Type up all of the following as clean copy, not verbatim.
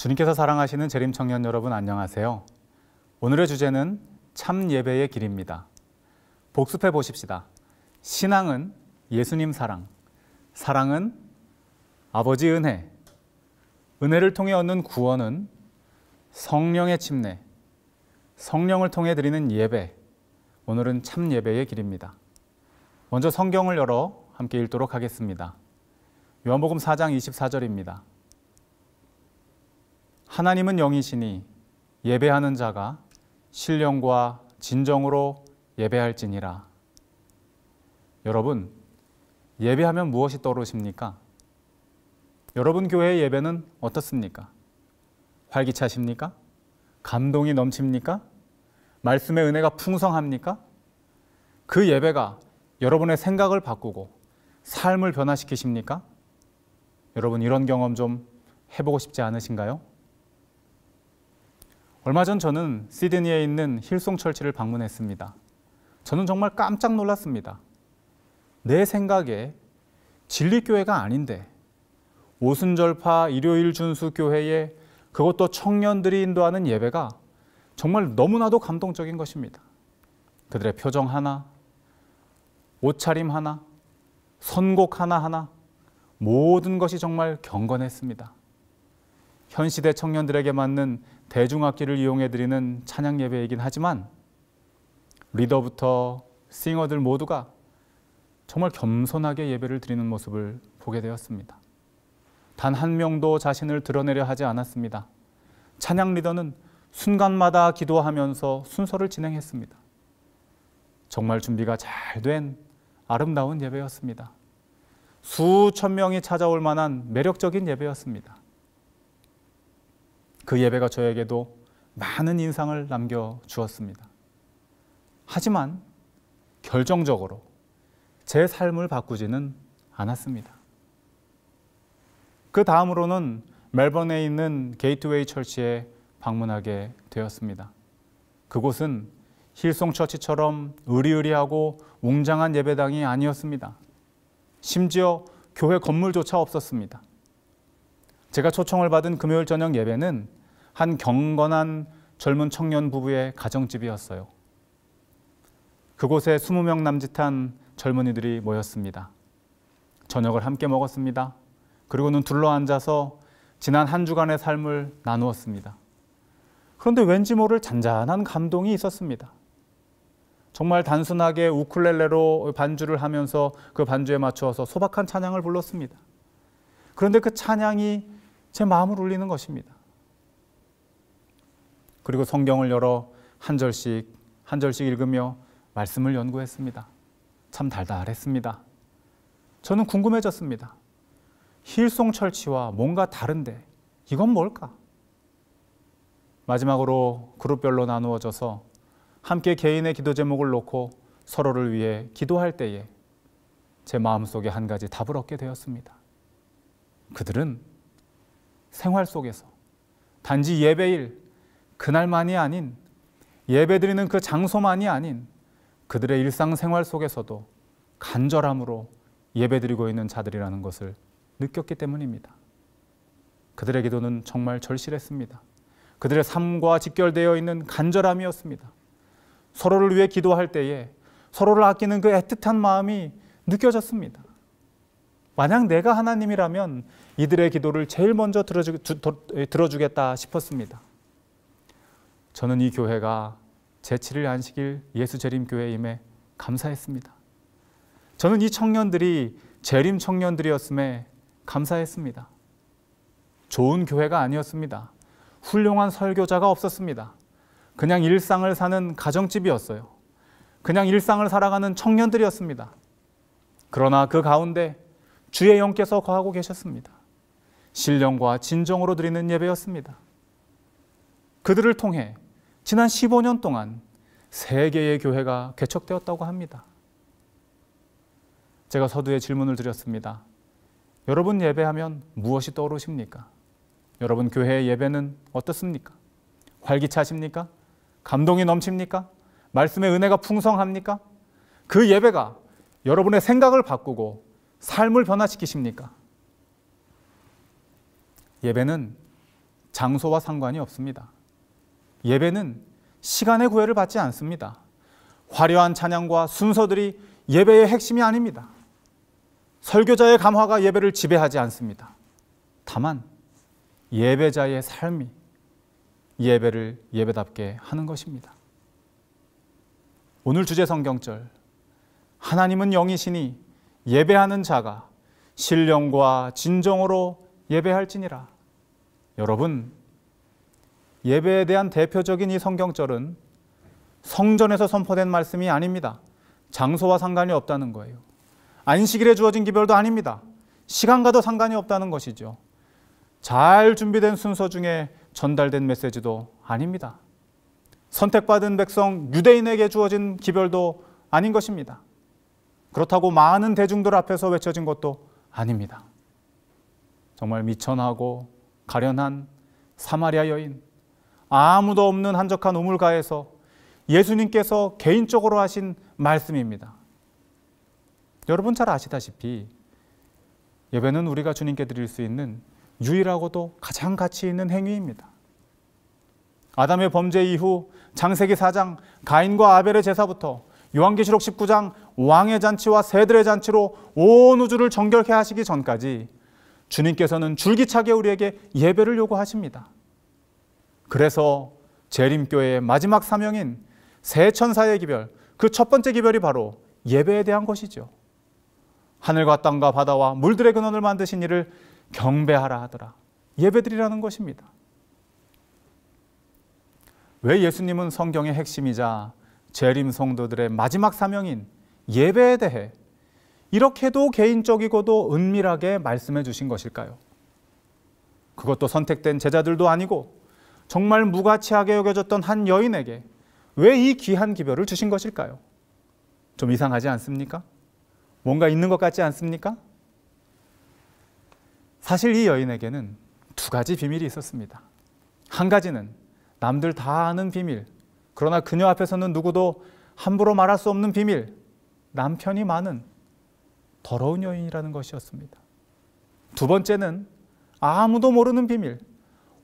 주님께서 사랑하시는 재림 청년 여러분 안녕하세요. 오늘의 주제는 참 예배의 길입니다. 복습해 보십시다. 신앙은 예수님 사랑, 사랑은 아버지 은혜, 은혜를 통해 얻는 구원은 성령의 침례, 성령을 통해 드리는 예배, 오늘은 참 예배의 길입니다. 먼저 성경을 열어 함께 읽도록 하겠습니다. 요한복음 4장 24절입니다. 하나님은 영이시니 예배하는 자가 신령과 진정으로 예배할지니라. 여러분, 예배하면 무엇이 떠오르십니까? 여러분 교회의 예배는 어떻습니까? 활기차십니까? 감동이 넘칩니까? 말씀의 은혜가 풍성합니까? 그 예배가 여러분의 생각을 바꾸고 삶을 변화시키십니까? 여러분, 이런 경험 좀 해보고 싶지 않으신가요? 얼마 전 저는 시드니에 있는 힐송 철치를 방문했습니다. 저는 정말 깜짝 놀랐습니다. 내 생각에 진리교회가 아닌데 오순절파 일요일 준수 교회에 그것도 청년들이 인도하는 예배가 정말 너무나도 감동적인 것입니다. 그들의 표정 하나, 옷차림 하나, 선곡 하나하나 모든 것이 정말 경건했습니다. 현 시대 청년들에게 맞는 대중악기를 이용해 드리는 찬양 예배이긴 하지만 리더부터 싱어들 모두가 정말 겸손하게 예배를 드리는 모습을 보게 되었습니다. 단 한 명도 자신을 드러내려 하지 않았습니다. 찬양 리더는 순간마다 기도하면서 순서를 진행했습니다. 정말 준비가 잘 된 아름다운 예배였습니다. 수천 명이 찾아올 만한 매력적인 예배였습니다. 그 예배가 저에게도 많은 인상을 남겨주었습니다. 하지만 결정적으로 제 삶을 바꾸지는 않았습니다. 그 다음으로는 멜번에 있는 게이트웨이 철치에 방문하게 되었습니다. 그곳은 힐송 처치처럼 의리의리하고 웅장한 예배당이 아니었습니다. 심지어 교회 건물조차 없었습니다. 제가 초청을 받은 금요일 저녁 예배는 한 경건한 젊은 청년 부부의 가정집이었어요. 그곳에 20명 남짓한 젊은이들이 모였습니다. 저녁을 함께 먹었습니다. 그리고는 둘러앉아서 지난 한 주간의 삶을 나누었습니다. 그런데 왠지 모를 잔잔한 감동이 있었습니다. 정말 단순하게 우쿨렐레로 반주를 하면서 그 반주에 맞추어서 소박한 찬양을 불렀습니다. 그런데 그 찬양이 제 마음을 울리는 것입니다. 그리고 성경을 열어 한 절씩 읽으며 말씀을 연구했습니다. 참 달달했습니다. 저는 궁금해졌습니다. 힐송 철치와 뭔가 다른데 이건 뭘까? 마지막으로 그룹별로 나누어져서 함께 개인의 기도 제목을 놓고 서로를 위해 기도할 때에 제 마음속에 한 가지 답을 얻게 되었습니다. 그들은 생활 속에서 단지 예배일 그날만이 아닌 예배드리는 그 장소만이 아닌 그들의 일상생활 속에서도 간절함으로 예배드리고 있는 자들이라는 것을 느꼈기 때문입니다. 그들의 기도는 정말 절실했습니다. 그들의 삶과 직결되어 있는 간절함이었습니다. 서로를 위해 기도할 때에 서로를 아끼는 그 애틋한 마음이 느껴졌습니다. 만약 내가 하나님이라면 이들의 기도를 제일 먼저 들어주겠다 싶었습니다. 저는 이 교회가 제7일 안식일 예수재림교회임에 감사했습니다. 저는 이 청년들이 재림 청년들이었음에 감사했습니다. 좋은 교회가 아니었습니다. 훌륭한 설교자가 없었습니다. 그냥 일상을 사는 가정집이었어요. 그냥 일상을 살아가는 청년들이었습니다. 그러나 그 가운데 주의 영께서 거하고 계셨습니다. 신령과 진정으로 드리는 예배였습니다. 그들을 통해 지난 15년 동안 3개의 교회가 개척되었다고 합니다. 제가 서두에 질문을 드렸습니다. 여러분 예배하면 무엇이 떠오르십니까? 여러분 교회의 예배는 어떻습니까? 활기차십니까? 감동이 넘칩니까? 말씀의 은혜가 풍성합니까? 그 예배가 여러분의 생각을 바꾸고 삶을 변화시키십니까? 예배는 장소와 상관이 없습니다. 예배는 시간의 구애를 받지 않습니다. 화려한 찬양과 순서들이 예배의 핵심이 아닙니다. 설교자의 감화가 예배를 지배하지 않습니다. 다만 예배자의 삶이 예배를 예배답게 하는 것입니다. 오늘 주제 성경절, 하나님은 영이시니 예배하는 자가 신령과 진정으로 예배할지니라. 여러분, 예배에 대한 대표적인 이 성경절은 성전에서 선포된 말씀이 아닙니다. 장소와 상관이 없다는 거예요. 안식일에 주어진 기별도 아닙니다. 시간과도 상관이 없다는 것이죠. 잘 준비된 순서 중에 전달된 메시지도 아닙니다. 선택받은 백성 유대인에게 주어진 기별도 아닌 것입니다. 그렇다고 많은 대중들 앞에서 외쳐진 것도 아닙니다. 정말 미천하고 가련한 사마리아 여인, 아무도 없는 한적한 우물가에서 예수님께서 개인적으로 하신 말씀입니다. 여러분 잘 아시다시피 예배는 우리가 주님께 드릴 수 있는 유일하고도 가장 가치 있는 행위입니다. 아담의 범죄 이후 창세기 4장 가인과 아벨의 제사부터 요한계시록 19장 왕의 잔치와 새들의 잔치로 온 우주를 정결케 하시기 전까지 주님께서는 줄기차게 우리에게 예배를 요구하십니다. 그래서 재림교회의 마지막 사명인 새 천사의 기별, 그 첫 번째 기별이 바로 예배에 대한 것이죠. 하늘과 땅과 바다와 물들의 근원을 만드신 이를 경배하라 하더라. 예배드리라는 것입니다. 왜 예수님은 성경의 핵심이자 재림 성도들의 마지막 사명인 예배에 대해 이렇게도 개인적이고도 은밀하게 말씀해 주신 것일까요? 그것도 선택된 제자들도 아니고 정말 무가치하게 여겨졌던 한 여인에게 왜 이 귀한 기별을 주신 것일까요? 좀 이상하지 않습니까? 뭔가 있는 것 같지 않습니까? 사실 이 여인에게는 두 가지 비밀이 있었습니다. 한 가지는 남들 다 아는 비밀, 그러나 그녀 앞에서는 누구도 함부로 말할 수 없는 비밀, 남편이 많은 더러운 여인이라는 것이었습니다. 두 번째는 아무도 모르는 비밀,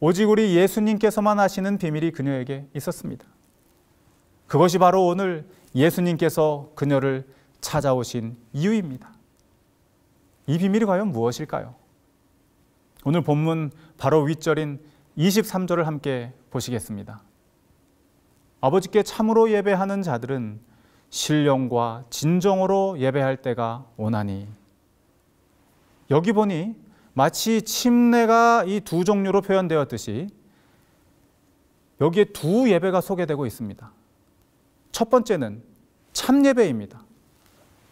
오직 우리 예수님께서만 아시는 비밀이 그녀에게 있었습니다. 그것이 바로 오늘 예수님께서 그녀를 찾아오신 이유입니다. 이 비밀이 과연 무엇일까요? 오늘 본문 바로 윗절인 23절을 함께 보시겠습니다. 아버지께 참으로 예배하는 자들은 신령과 진정으로 예배할 때가 오나니. 여기 보니 마치 침례가 이 두 종류로 표현되었듯이 여기에 두 예배가 소개되고 있습니다. 첫 번째는 참예배입니다.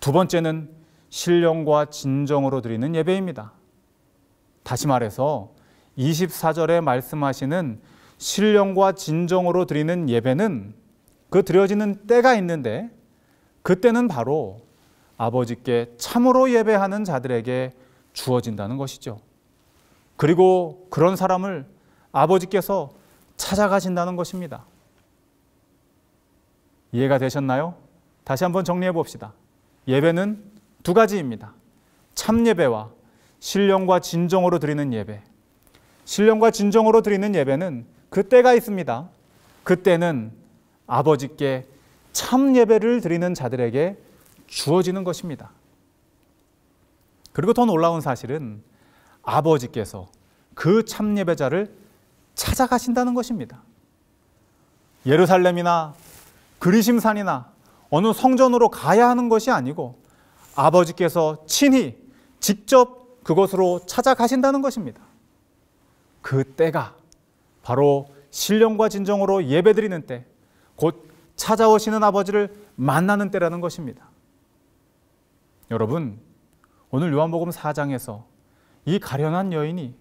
두 번째는 신령과 진정으로 드리는 예배입니다. 다시 말해서 24절에 말씀하시는 신령과 진정으로 드리는 예배는 그 드려지는 때가 있는데 그때는 바로 아버지께 참으로 예배하는 자들에게 주어진다는 것이죠. 그리고 그런 사람을 아버지께서 찾아가신다는 것입니다. 이해가 되셨나요? 다시 한번 정리해 봅시다. 예배는 두 가지입니다. 참예배와 신령과 진정으로 드리는 예배. 신령과 진정으로 드리는 예배는 그 때가 있습니다. 그때는 아버지께 참예배를 드리는 자들에게 주어지는 것입니다. 그리고 더 놀라운 사실은 아버지께서 그 참예배자를 찾아가신다는 것입니다. 예루살렘이나 그리심산이나 어느 성전으로 가야 하는 것이 아니고 아버지께서 친히 직접 그곳으로 찾아가신다는 것입니다. 그 때가 바로 신령과 진정으로 예배드리는 때, 곧 찾아오시는 아버지를 만나는 때라는 것입니다. 여러분, 오늘 요한복음 4장에서 이 가련한 여인이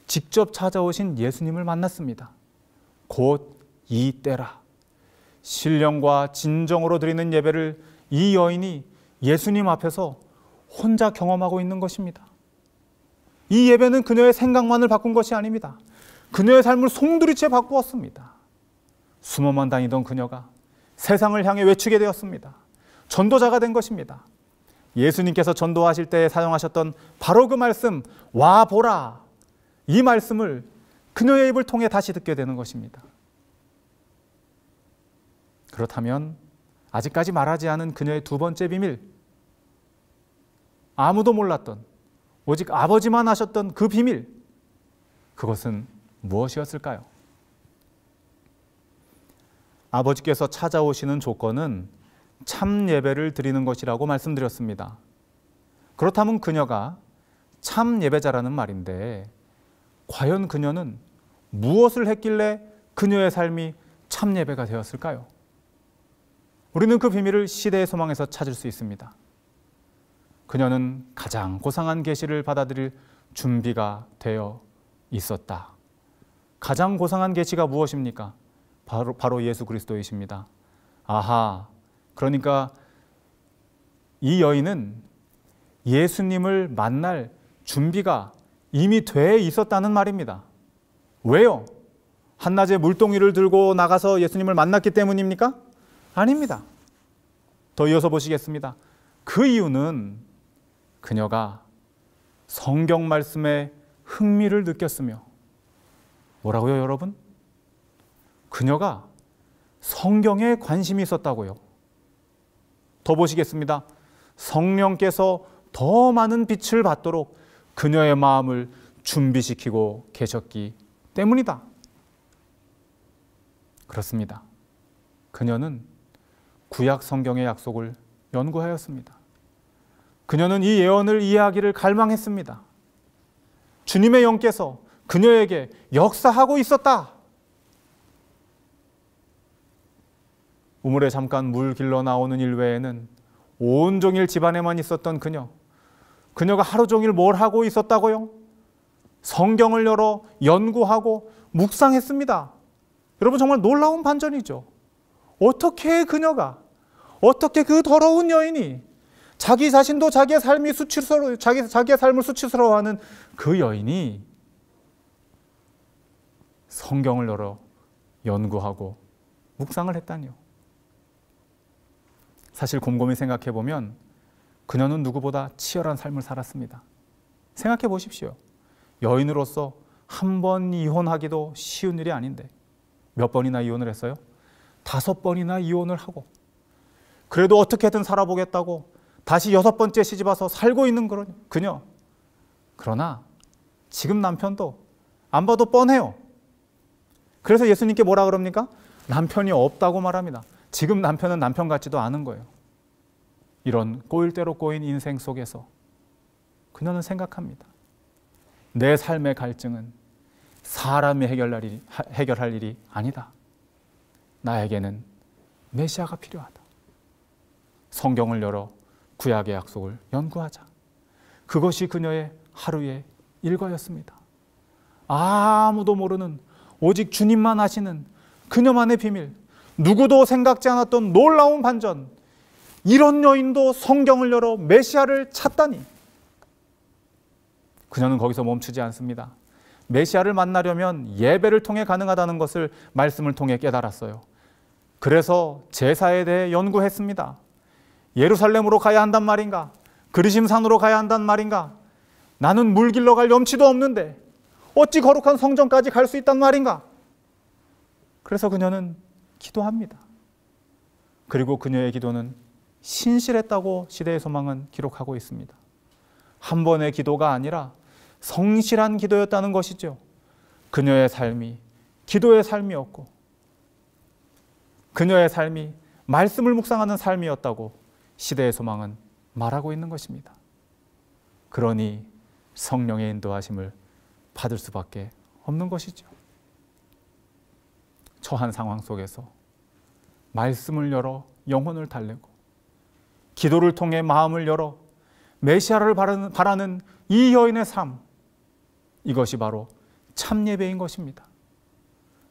직접 찾아오신 예수님을 만났습니다. 곧 이 때라. 신령과 진정으로 드리는 예배를 이 여인이 예수님 앞에서 혼자 경험하고 있는 것입니다. 이 예배는 그녀의 생각만을 바꾼 것이 아닙니다. 그녀의 삶을 송두리째 바꾸었습니다. 수모만 다니던 그녀가 세상을 향해 외치게 되었습니다. 전도자가 된 것입니다. 예수님께서 전도하실 때 사용하셨던 바로 그 말씀, 와 보라, 이 말씀을 그녀의 입을 통해 다시 듣게 되는 것입니다. 그렇다면 아직까지 말하지 않은 그녀의 두 번째 비밀, 아무도 몰랐던, 오직 아버지만 아셨던 그 비밀, 그것은 무엇이었을까요? 아버지께서 찾아오시는 조건은 참 예배를 드리는 것이라고 말씀드렸습니다. 그렇다면 그녀가 참 예배자라는 말인데, 과연 그녀는 무엇을 했길래 그녀의 삶이 참 예배가 되었을까요? 우리는 그 비밀을 시대의 소망에서 찾을 수 있습니다. 그녀는 가장 고상한 계시를 받아들일 준비가 되어 있었다. 가장 고상한 계시가 무엇입니까? 바로 예수 그리스도이십니다. 아하, 그러니까 이 여인은 예수님을 만날 준비가 이미 돼 있었다는 말입니다. 왜요? 한낮에 물동이를 들고 나가서 예수님을 만났기 때문입니까? 아닙니다. 더 이어서 보시겠습니다. 그 이유는 그녀가 성경 말씀에 흥미를 느꼈으며, 뭐라고요, 여러분? 그녀가 성경에 관심이 있었다고요. 더 보시겠습니다. 성령께서 더 많은 빛을 받도록 그녀의 마음을 준비시키고 계셨기 때문이다. 그렇습니다. 그녀는 구약 성경의 약속을 연구하였습니다. 그녀는 이 예언을 이해하기를 갈망했습니다. 주님의 영께서 그녀에게 역사하고 있었다. 우물에 잠깐 물 길러 나오는 일 외에는 온종일 집안에만 있었던 그녀가 하루 종일 뭘 하고 있었다고요? 성경을 열어 연구하고 묵상했습니다. 여러분, 정말 놀라운 반전이죠. 어떻게 그녀가, 어떻게 그 더러운 여인이, 자기 자신도 자기의 삶을 수치스러워하는 그 여인이 성경을 열어 연구하고 묵상을 했다니요. 사실 곰곰이 생각해 보면 그녀는 누구보다 치열한 삶을 살았습니다. 생각해 보십시오. 여인으로서 한 번 이혼하기도 쉬운 일이 아닌데 몇 번이나 이혼을 했어요? 5번이나 이혼을 하고, 그래도 어떻게든 살아보겠다고 다시 6번째 시집와서 살고 있는 그녀. 그러나 지금 남편도 안 봐도 뻔해요. 그래서 예수님께 뭐라 그럽니까? 남편이 없다고 말합니다. 지금 남편은 남편 같지도 않은 거예요. 이런 꼬일 대로 꼬인 인생 속에서 그녀는 생각합니다. 내 삶의 갈증은 사람이 해결할 일이 아니다. 나에게는 메시아가 필요하다. 성경을 열어 구약의 약속을 연구하자. 그것이 그녀의 하루의 일과였습니다. 아무도 모르는, 오직 주님만 아시는 그녀만의 비밀, 누구도 생각지 않았던 놀라운 반전. 이런 여인도 성경을 열어 메시아를 찾다니. 그녀는 거기서 멈추지 않습니다. 메시아를 만나려면 예배를 통해 가능하다는 것을 말씀을 통해 깨달았어요. 그래서 제사에 대해 연구했습니다. 예루살렘으로 가야 한단 말인가? 그리심산으로 가야 한단 말인가? 나는 물 길러 갈 염치도 없는데 어찌 거룩한 성전까지 갈 수 있단 말인가? 그래서 그녀는 기도합니다. 그리고 그녀의 기도는 신실했다고 시대의 소망은 기록하고 있습니다. 한 번의 기도가 아니라 성실한 기도였다는 것이죠. 그녀의 삶이 기도의 삶이었고, 그녀의 삶이 말씀을 묵상하는 삶이었다고 시대의 소망은 말하고 있는 것입니다. 그러니 성령의 인도하심을 받을 수밖에 없는 것이죠. 처한 상황 속에서 말씀을 열어 영혼을 달래고, 기도를 통해 마음을 열어 메시아를 바라는 이 여인의 삶, 이것이 바로 참 예배인 것입니다.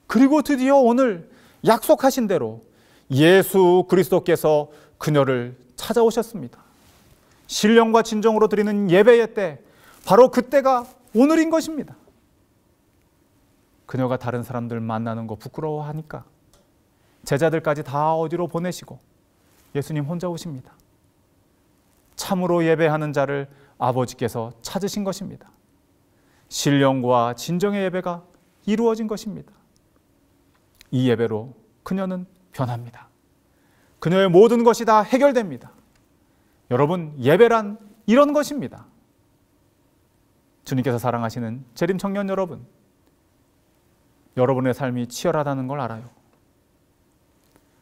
그리고 드디어 오늘 약속하신 대로 예수 그리스도께서 그녀를 찾아오셨습니다. 신령과 진정으로 드리는 예배의 때, 바로 그때가 오늘인 것입니다. 그녀가 다른 사람들 만나는 거 부끄러워하니까 제자들까지 다 어디로 보내시고 예수님 혼자 오십니다. 참으로 예배하는 자를 아버지께서 찾으신 것입니다. 신령과 진정의 예배가 이루어진 것입니다. 이 예배로 그녀는 변합니다. 그녀의 모든 것이 다 해결됩니다. 여러분, 예배란 이런 것입니다. 주님께서 사랑하시는 재림 청년 여러분, 여러분의 삶이 치열하다는 걸 알아요.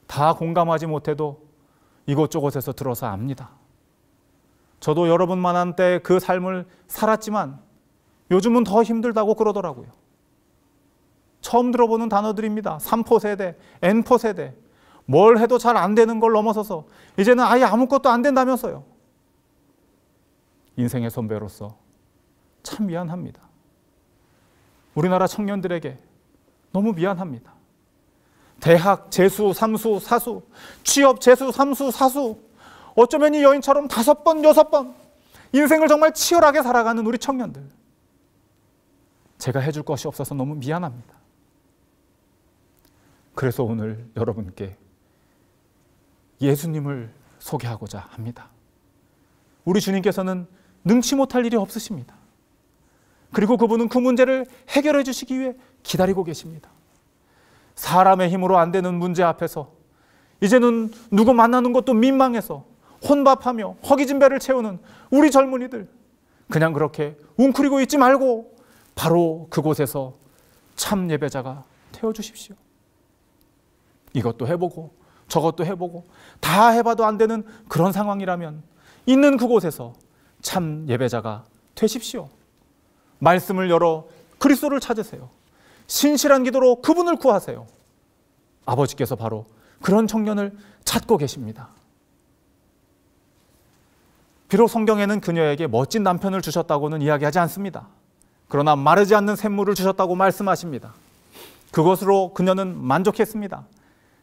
다 공감하지 못해도 이곳저곳에서 들어서 압니다. 저도 여러분만한 때 그 삶을 살았지만 요즘은 더 힘들다고 그러더라고요. 처음 들어보는 단어들입니다. 3포 세대, N포 세대. 뭘 해도 잘 안 되는 걸 넘어서서 이제는 아예 아무것도 안 된다면서요. 인생의 선배로서 참 미안합니다. 우리나라 청년들에게 너무 미안합니다. 대학 재수, 삼수, 사수, 취업 재수, 삼수, 사수, 어쩌면 이 여인처럼 5번, 6번 인생을 정말 치열하게 살아가는 우리 청년들, 제가 해줄 것이 없어서 너무 미안합니다. 그래서 오늘 여러분께 예수님을 소개하고자 합니다. 우리 주님께서는 능치 못할 일이 없으십니다. 그리고 그분은 그 문제를 해결해 주시기 위해 기다리고 계십니다. 사람의 힘으로 안 되는 문제 앞에서 이제는 누구 만나는 것도 민망해서 혼밥하며 허기진 배를 채우는 우리 젊은이들, 그냥 그렇게 웅크리고 있지 말고 바로 그곳에서 참 예배자가 되어주십시오. 이것도 해보고 저것도 해보고 다 해봐도 안 되는 그런 상황이라면 있는 그곳에서 참 예배자가 되십시오. 말씀을 열어 그리스도를 찾으세요. 신실한 기도로 그분을 구하세요. 아버지께서 바로 그런 청년을 찾고 계십니다. 비록 성경에는 그녀에게 멋진 남편을 주셨다고는 이야기하지 않습니다. 그러나 마르지 않는 샘물을 주셨다고 말씀하십니다. 그것으로 그녀는 만족했습니다.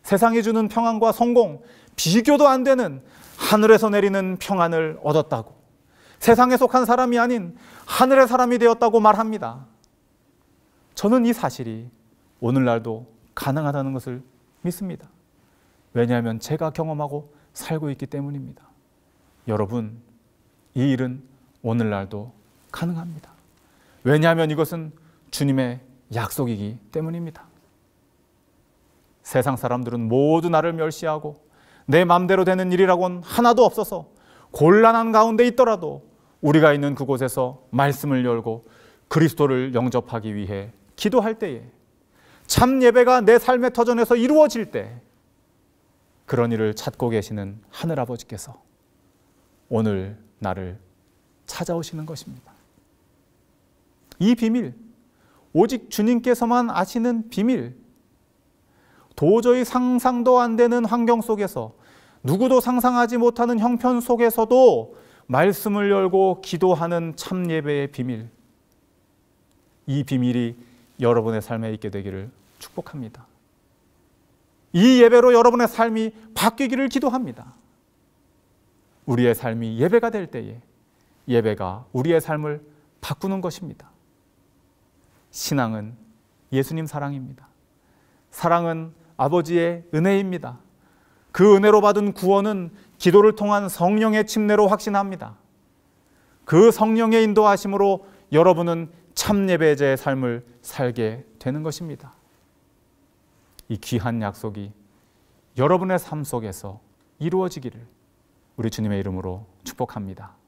세상이 주는 평안과 성공, 비교도 안 되는 하늘에서 내리는 평안을 얻었다고, 세상에 속한 사람이 아닌 하늘의 사람이 되었다고 말합니다. 저는 이 사실이 오늘날도 가능하다는 것을 믿습니다. 왜냐하면 제가 경험하고 살고 있기 때문입니다. 여러분, 이 일은 오늘날도 가능합니다. 왜냐하면 이것은 주님의 약속이기 때문입니다. 세상 사람들은 모두 나를 멸시하고 내 맘대로 되는 일이라고는 하나도 없어서 곤란한 가운데 있더라도 우리가 있는 그곳에서 말씀을 열고 그리스도를 영접하기 위해 기도할 때에, 참 예배가 내 삶의 터전에서 이루어질 때, 그런 일을 찾고 계시는 하늘아버지께서 오늘 나를 찾아오시는 것입니다. 이 비밀, 오직 주님께서만 아시는 비밀, 도저히 상상도 안 되는 환경 속에서, 누구도 상상하지 못하는 형편 속에서도 말씀을 열고 기도하는 참 예배의 비밀, 이 비밀이 여러분의 삶에 있게 되기를 축복합니다. 이 예배로 여러분의 삶이 바뀌기를 기도합니다. 우리의 삶이 예배가 될 때에 예배가 우리의 삶을 바꾸는 것입니다. 신앙은 예수님 사랑입니다. 사랑은 아버지의 은혜입니다. 그 은혜로 받은 구원은 기도를 통한 성령의 침례로 확신합니다. 그 성령의 인도하심으로 여러분은 참 예배자의 삶을 살게 되는 것입니다. 이 귀한 약속이 여러분의 삶 속에서 이루어지기를 우리 주님의 이름으로 축복합니다.